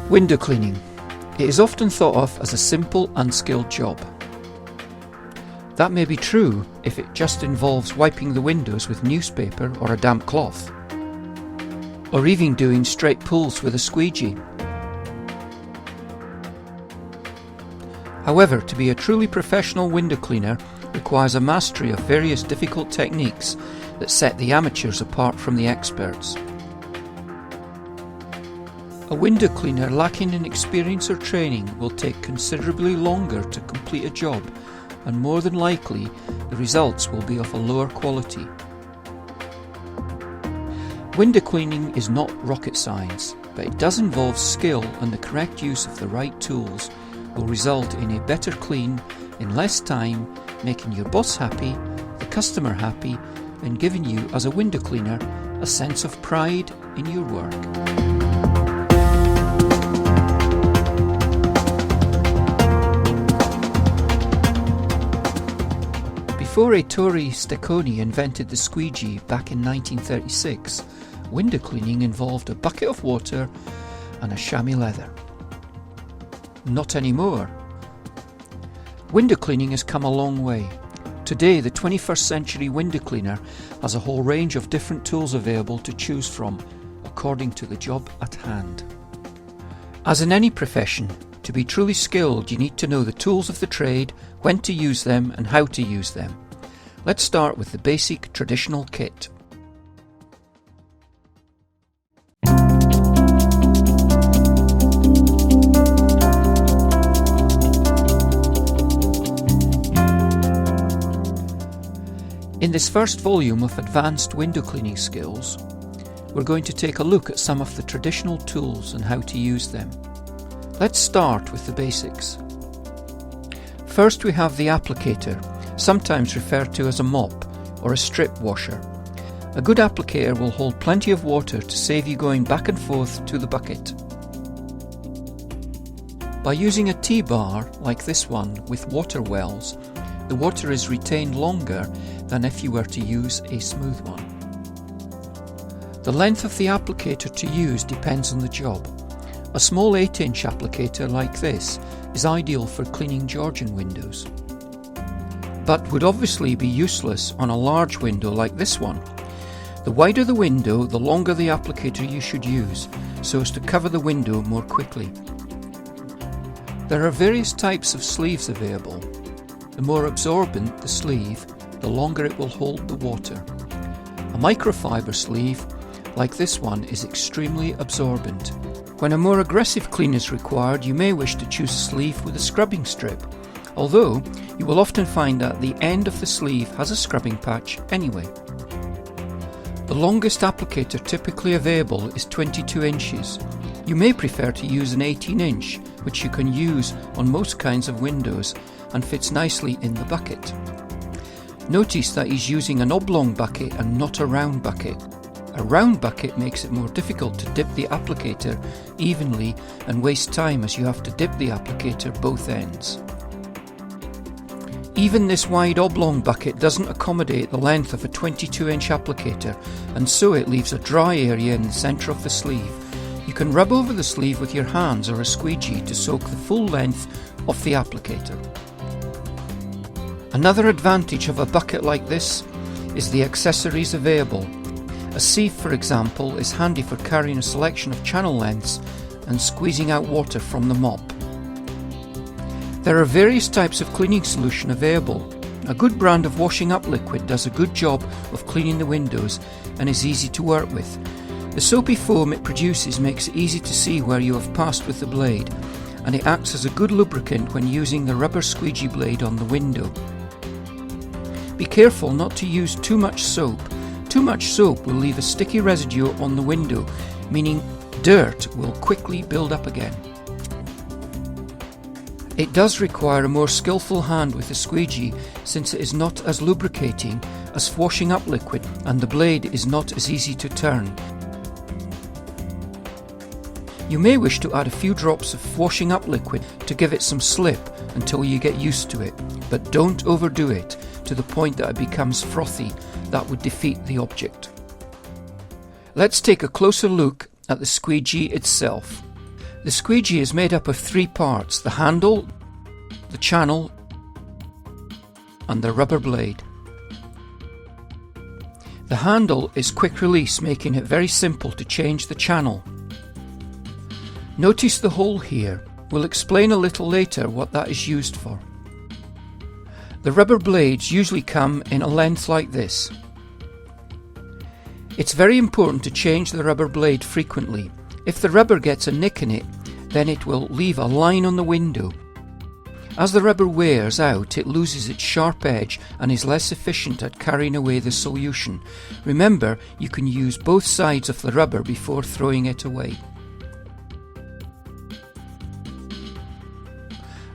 Window cleaning. It is often thought of as a simple, unskilled job. That may be true if it just involves wiping the windows with newspaper or a damp cloth, or even doing straight pulls with a squeegee. However, to be a truly professional window cleaner requires a mastery of various difficult techniques that set the amateurs apart from the experts. A window cleaner lacking in experience or training will take considerably longer to complete a job, and more than likely the results will be of a lower quality. Window cleaning is not rocket science, but it does involve skill, and the correct use of the right tools will result in a better clean in less time, making your boss happy, the customer happy, and giving you as a window cleaner a sense of pride in your work. Before Ettore Stecconi invented the squeegee back in 1936, window cleaning involved a bucket of water and a chamois leather. Not anymore. Window cleaning has come a long way. Today, the 21st century window cleaner has a whole range of different tools available to choose from, according to the job at hand. As in any profession, to be truly skilled, you need to know the tools of the trade, when to use them and how to use them. Let's start with the basic traditional kit. In this first volume of Advanced Window Cleaning Skills, we're going to take a look at some of the traditional tools and how to use them. Let's start with the basics. First, we have the applicator, sometimes referred to as a mop or a strip washer. A good applicator will hold plenty of water to save you going back and forth to the bucket. By using a T-bar like this one with water wells, the water is retained longer than if you were to use a smooth one. The length of the applicator to use depends on the job. A small 8-inch applicator like this is ideal for cleaning Georgian windows, but would obviously be useless on a large window like this one. The wider the window, the longer the applicator you should use, so as to cover the window more quickly. There are various types of sleeves available. The more absorbent the sleeve, the longer it will hold the water. A microfibre sleeve, like this one, is extremely absorbent. When a more aggressive clean is required, you may wish to choose a sleeve with a scrubbing strip, although you will often find that the end of the sleeve has a scrubbing patch anyway. The longest applicator typically available is 22 inches. You may prefer to use an 18-inch, which you can use on most kinds of windows and fits nicely in the bucket. Notice that he's using an oblong bucket and not a round bucket. A round bucket makes it more difficult to dip the applicator evenly and waste time, as you have to dip the applicator both ends. Even this wide oblong bucket doesn't accommodate the length of a 22-inch applicator, and so it leaves a dry area in the centre of the sleeve. You can rub over the sleeve with your hands or a squeegee to soak the full length of the applicator. Another advantage of a bucket like this is the accessories available. A sieve, for example, is handy for carrying a selection of channel lengths and squeezing out water from the mop. There are various types of cleaning solution available. A good brand of washing up liquid does a good job of cleaning the windows and is easy to work with. The soapy foam it produces makes it easy to see where you have passed with the blade, and it acts as a good lubricant when using the rubber squeegee blade on the window. Be careful not to use too much soap. Too much soap will leave a sticky residue on the window, meaning dirt will quickly build up again. It does require a more skillful hand with the squeegee, since it is not as lubricating as washing up liquid, and the blade is not as easy to turn. You may wish to add a few drops of washing up liquid to give it some slip until you get used to it, but don't overdo it to the point that it becomes frothy. That would defeat the object. Let's take a closer look at the squeegee itself. The squeegee is made up of three parts: the handle, the channel and the rubber blade. The handle is quick release, making it very simple to change the channel. Notice the hole here. We'll explain a little later what that is used for. The rubber blades usually come in a length like this. It's very important to change the rubber blade frequently. If the rubber gets a nick in it, then it will leave a line on the window. As the rubber wears out, it loses its sharp edge and is less efficient at carrying away the solution. Remember, you can use both sides of the rubber before throwing it away.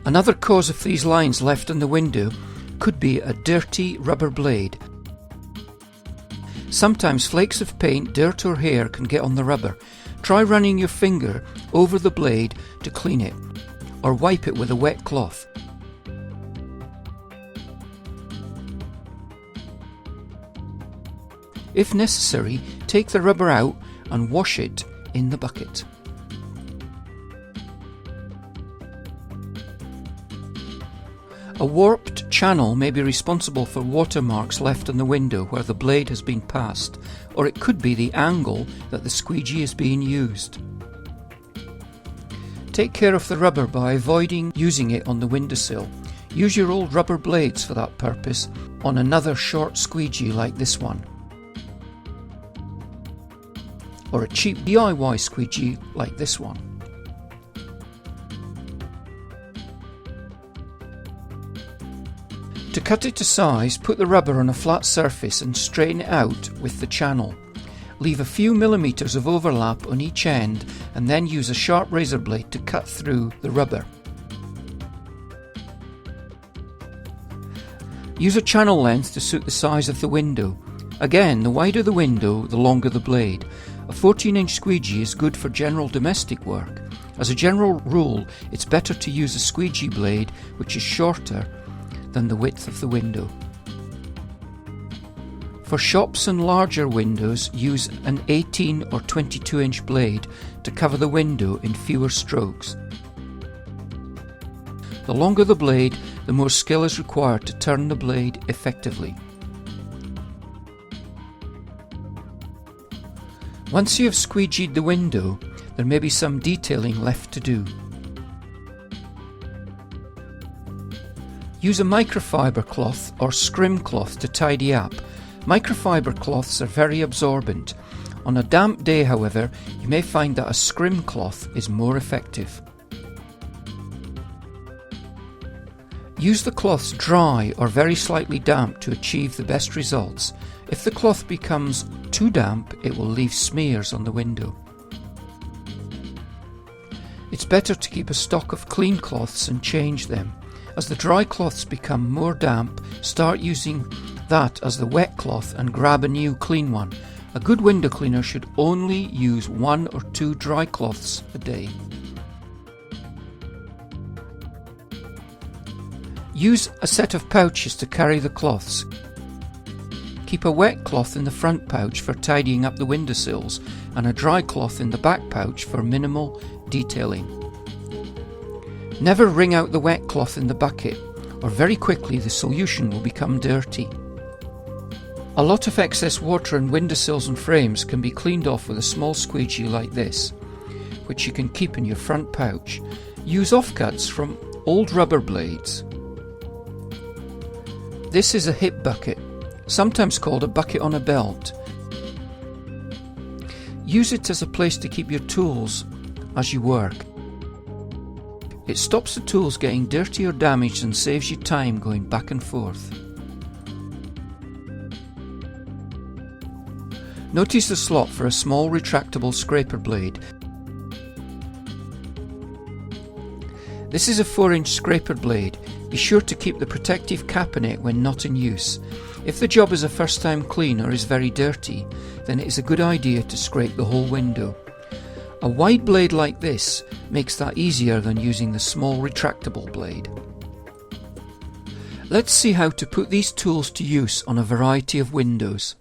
Another cause of these lines left on the window could be a dirty rubber blade. Sometimes flakes of paint, dirt or hair can get on the rubber. Try running your finger over the blade to clean it, or wipe it with a wet cloth. If necessary, take the rubber out and wash it in the bucket. A warped channel may be responsible for watermarks left on the window where the blade has been passed, or it could be the angle that the squeegee is being used. Take care of the rubber by avoiding using it on the windowsill. Use your old rubber blades for that purpose on another short squeegee like this one, or a cheap DIY squeegee like this one. To cut it to size, put the rubber on a flat surface and straighten it out with the channel. Leave a few millimeters of overlap on each end and then use a sharp razor blade to cut through the rubber. Use a channel length to suit the size of the window. Again, the wider the window, the longer the blade. A 14-inch squeegee is good for general domestic work. As a general rule, it's better to use a squeegee blade which is shorter than the width of the window. For shops and larger windows, use an 18 or 22-inch blade to cover the window in fewer strokes. The longer the blade, the more skill is required to turn the blade effectively. Once you have squeegeed the window, there may be some detailing left to do. Use a microfibre cloth or scrim cloth to tidy up. Microfibre cloths are very absorbent. On a damp day, however, you may find that a scrim cloth is more effective. Use the cloths dry or very slightly damp to achieve the best results. If the cloth becomes too damp, it will leave smears on the window. It's better to keep a stock of clean cloths and change them. As the dry cloths become more damp, start using that as the wet cloth and grab a new clean one. A good window cleaner should only use 1 or 2 dry cloths a day. Use a set of pouches to carry the cloths. Keep a wet cloth in the front pouch for tidying up the windowsills and a dry cloth in the back pouch for minimal detailing. Never wring out the wet cloth in the bucket, or very quickly the solution will become dirty. A lot of excess water in windowsills and frames can be cleaned off with a small squeegee like this, which you can keep in your front pouch. Use offcuts from old rubber blades. This is a hip bucket, sometimes called a bucket on a belt. Use it as a place to keep your tools as you work. It stops the tools getting dirty or damaged and saves you time going back and forth. Notice the slot for a small retractable scraper blade. This is a 4-inch scraper blade. Be sure to keep the protective cap in it when not in use. If the job is a first-time clean or is very dirty, then it is a good idea to scrape the whole window. A wide blade like this makes that easier than using the small retractable blade. Let's see how to put these tools to use on a variety of windows.